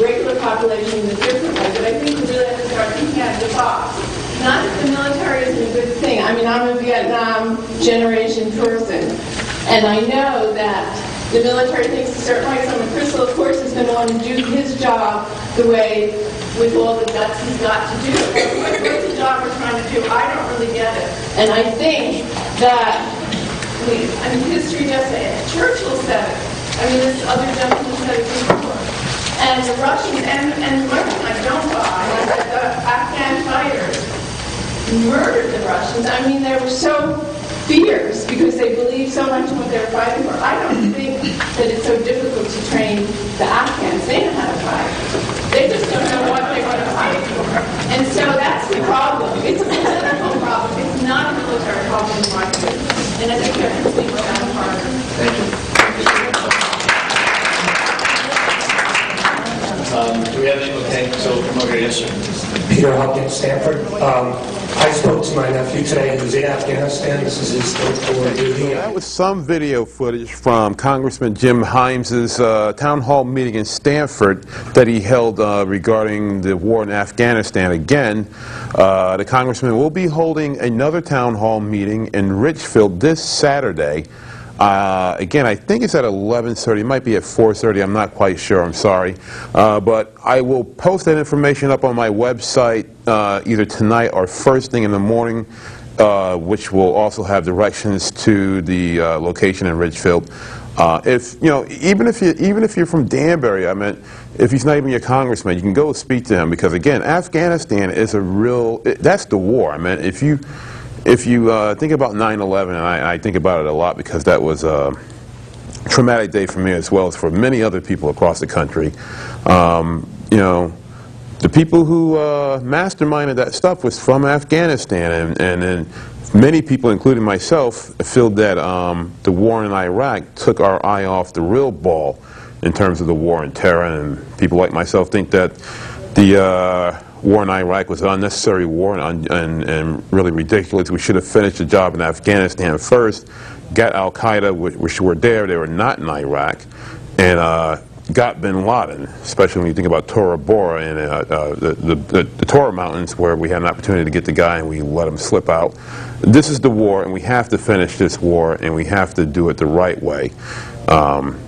regular population in a different way, but I think we really have to start thinking out of the box. Not that the military isn't a good thing. I mean, I'm a Vietnam generation person, and I know that the military thinks a certain way. So Crystal, of course, is going to want to do his job the way, with all the guts he's got to do it. What's the job we're trying to do? I don't really get it. And I think that, history does say it. Churchill said it. This other gentleman said it before. And the Russians, and one thing I don't buy is that the Afghan fighters murdered the Russians. They were so fierce because they believed so much in what they were fighting for. I don't think that it's so difficult to train the Afghans. They know how to fight. They just don't know what they want to fight for. And so that's the problem. It's a political problem. It's not a military problem in my view. And I think you have to think about that harder. Thank you. Do we have any? Okay, so okay, yes, sir. Peter Hopkins, Stanford. I spoke to my nephew today who's in Afghanistan. This is his third tour of duty. That was some video footage from Congressman Jim Himes's town hall meeting in Stanford that he held regarding the war in Afghanistan. Again, the congressman will be holding another town hall meeting in Richfield this Saturday. Again, I think it's at 11:30. It might be at 4:30. I'm not quite sure. I'm sorry. But I will post that information up on my website either tonight or first thing in the morning, which will also have directions to the location in Richfield. Even if you're from Danbury, if he's not even your congressman, you can go speak to him, because again, Afghanistan is that's the war. If you think about 9/11, and I think about it a lot because that was a traumatic day for me as well as for many other people across the country. The people who masterminded that stuff was from Afghanistan, and many people, including myself, feel that the war in Iraq took our eye off the real ball in terms of the war on terror, and people like myself think that the war in Iraq was an unnecessary war and really ridiculous. We should have finished the job in Afghanistan first, got Al-Qaeda, which were there. They were not in Iraq, and got bin Laden, especially when you think about Tora Bora and the Tora Mountains, where we had an opportunity to get the guy and we let him slip out. This is the war, and we have to finish this war, and we have to do it the right way.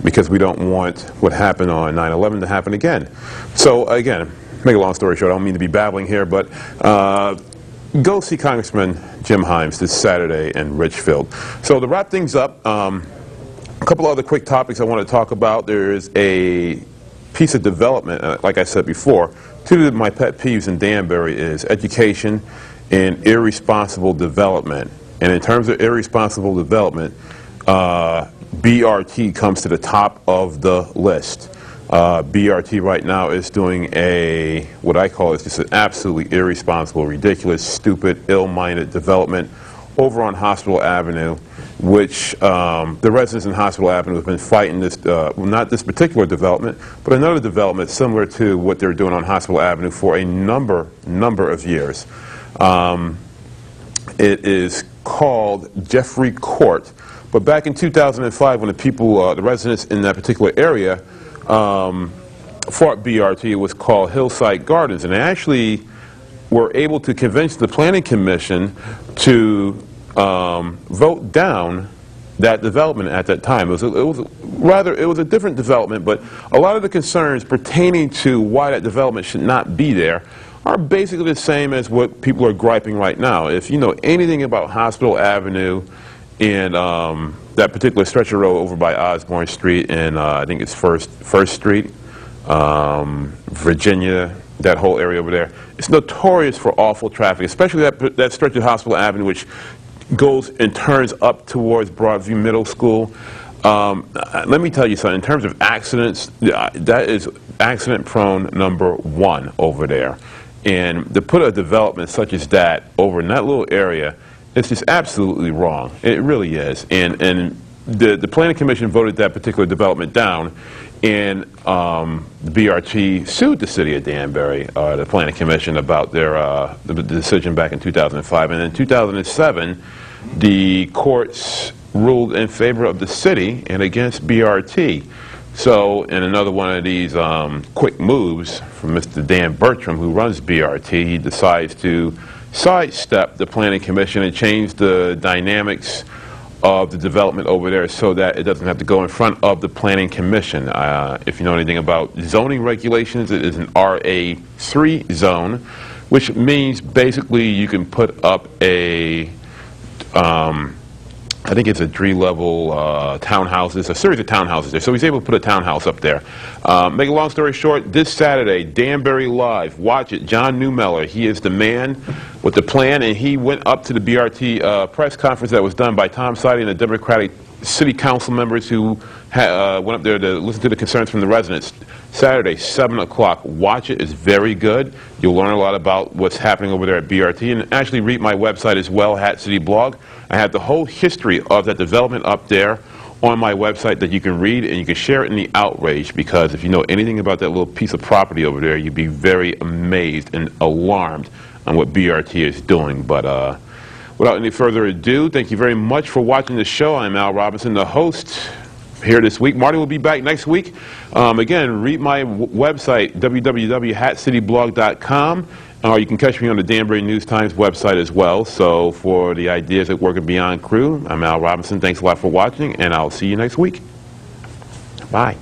because we don't want what happened on 9/11 to happen again. So again, make a long story short, I don't mean to be babbling here, but go see Congressman Jim Himes this Saturday in Richfield. So to wrap things up, a couple other quick topics I want to talk about. There is a piece of development, like I said before. Two of my pet peeves in Danbury is education and irresponsible development. And in terms of irresponsible development, BRT comes to the top of the list. BRT right now is doing what I call is just an absolutely irresponsible, ridiculous, stupid, ill-minded development over on Hospital Avenue, which the residents in Hospital Avenue have been fighting this, not this particular development, but another development similar to what they're doing on Hospital Avenue for a number of years. It is called Jeffrey Court. But back in 2005, when the people, the residents in that particular area, fought BRT, it was called Hillside Gardens, and they actually were able to convince the Planning Commission to vote down that development at that time. It was a different development, but a lot of the concerns pertaining to why that development should not be there are basically the same as what people are griping right now. If you know anything about Hospital Avenue and that particular stretch of road over by Osborne Street and I think it's First Street, Virginia, that whole area over there, it's notorious for awful traffic, especially that stretch of Hospital Avenue, which goes and turns up towards Broadview Middle School. Let me tell you something. In terms of accidents, that is accident-prone #1 over there. And to put a development such as that over in that little area, it's just absolutely wrong. It really is. And the Planning Commission voted that particular development down, and the BRT sued the city of Danbury, the Planning Commission, about their the decision back in 2005. And in 2007, the courts ruled in favor of the city and against BRT. So in another one of these quick moves from Mr. Dan Bertram, who runs BRT, he decides to sidestep the Planning Commission and change the dynamics of the development over there so that it doesn't have to go in front of the Planning Commission. If you know anything about zoning regulations, it is an RA3 zone, which means basically you can put up a I think it's a 3-level townhouses, a series of townhouses there. So he's able to put a townhouse up there. Make a long story short, this Saturday, Danbury Live, watch it. John Newmeller, he is the man with the plan, and he went up to the BRT press conference that was done by Tom Sidey and the Democratic City Council members who went up there to listen to the concerns from the residents. Saturday, 7 o'clock. Watch it. It's very good. You'll learn a lot about what's happening over there at BRT, and actually read my website as well, Hat City Blog. I have the whole history of that development up there on my website that you can read, and you can share it in the outrage, because if you know anything about that little piece of property over there, you'd be very amazed and alarmed on what BRT is doing. But without any further ado, thank you very much for watching the show. I'm Al Robinson, the host here this week. Marty will be back next week. Again, read my website, www.hatcityblog.com, or you can catch me on the Danbury News Times website as well. So for the Ideas at Work and Beyond crew, I'm Al Robinson. Thanks a lot for watching, and I'll see you next week. Bye.